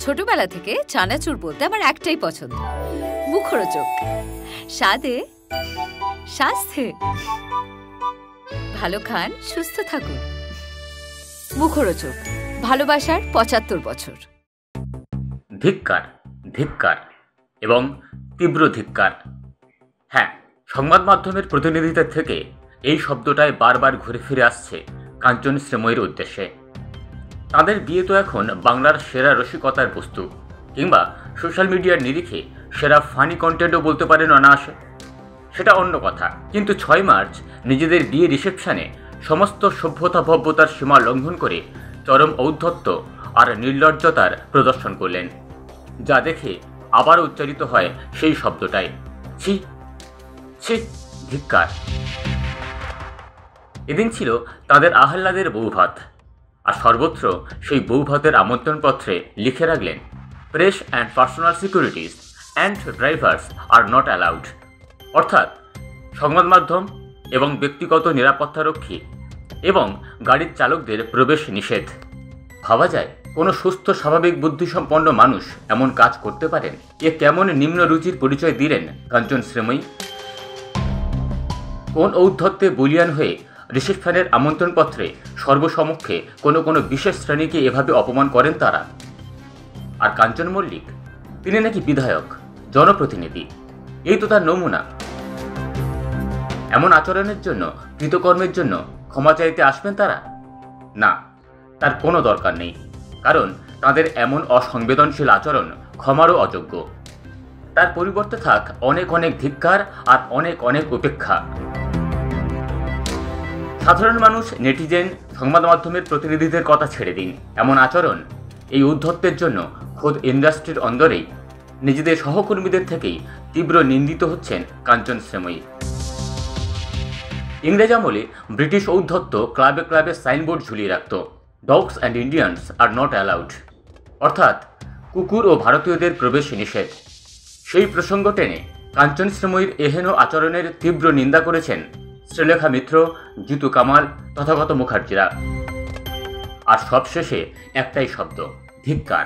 ছোটবেলা থেকে চানাচুর বলতে আমার একটাই পছন্দ, মুখরোচক, স্বাদে স্বাস্থ্যে। ভালো খান, সুস্থ থাকুন। মুখরোচক, ভালোবাসার ৭৫ বছর। ধিক্কার, ধিক্কার এবং তীব্র ধিক্কার। হ্যাঁ, সংবাদ মাধ্যমের প্রতিনিধিদের থেকে এই শব্দটাই বারবার ঘুরে ফিরে আসছে কাঞ্চন শ্রীময়ীর উদ্দেশ্যে। তাদের বিয়ে তো এখন বাংলার সেরা রসিকতার বস্তু, কিংবা সোশ্যাল মিডিয়ার নিরিখে সেরা ফানি কন্টেন্টও বলতে পারেন অনায়াসে। সেটা অন্য কথা, কিন্তু ৬ মার্চ নিজেদের বিয়ে রিসেপশনে সমস্ত সভ্যতা ভব্যতার সীমা লঙ্ঘন করে চরম ঔদ্ধত্য আর নির্লজ্জতার প্রদর্শন করলেন, যা দেখে আবার উচ্চারিত হয় সেই শব্দটাই, ছি ছি, ধিক্কার। এদিন ছিল তাদের আহ্লাদের বৌভাত, আর সর্বত্র সেই বৌভাতের আমন্ত্রণপত্রে লিখে রাখলেন, press and personal securities and drivers are not allowed. অর্থাৎ সংবাদ মাধ্যম এবং ব্যক্তিগত নিরাপত্তারক্ষী এবং গাড়ির চালকদের প্রবেশ নিষেধ। ভাবা যায় কোনো সুস্থ স্বাভাবিক বুদ্ধিসম্পন্ন মানুষ এমন কাজ করতে পারেন? এ কেমন নিম্ন রুচির পরিচয় দিলেন কাঞ্চন শ্রীময়ী? কোন ঔদ্ধত্যে বলিয়ান হয়ে রিসেপশনের আমন্ত্রণপত্রে সর্বসমক্ষে কোনো বিশেষ শ্রেণীকে এভাবে অপমান করেন তারা? আর কাঞ্চন মল্লিক, তিনি নাকি বিধায়ক, জনপ্রতিনিধি, এই তো তার নমুনা। এমন আচরণের জন্য, কৃতকর্মের জন্য ক্ষমা চাইতে আসবেন তারা? না, তার কোনো দরকার নেই, কারণ তাদের এমন অসংবেদনশীল আচরণ ক্ষমারও অযোগ্য। তার পরিবর্তে থাক অনেক অনেক ধিক্কার আর অনেক অনেক উপেক্ষা। সাধারণ মানুষ, নেটিজেন, সংবাদ মাধ্যমের প্রতিনিধিদের কথা ছেড়ে দিন, এমন আচরণ, এই উদ্ধত্তের জন্য খোদ ইন্ডাস্ট্রির অন্দরেই নিজেদের সহকর্মীদের থেকেই তীব্র নিন্দিত হচ্ছেন কাঞ্চন শ্রীময়ী। ইংরেজ আমলে ব্রিটিশ ঔদ্ধত্য ক্লাবে ক্লাবে সাইনবোর্ড ঝুলিয়ে রাখত, dogs and Indians R not allowed, অর্থাৎ কুকুর ও ভারতীয়দের প্রবেশ নিষেধ। সেই প্রসঙ্গ টেনে কাঞ্চন শ্রীময়ীর এহেন আচরণের তীব্র নিন্দা করেছেন শ্রীলেখা মিত্র, জিতু কামাল, তথাগত মুখার্জিরা। আর সবশেষে একটাই শব্দ, ধিক্কার।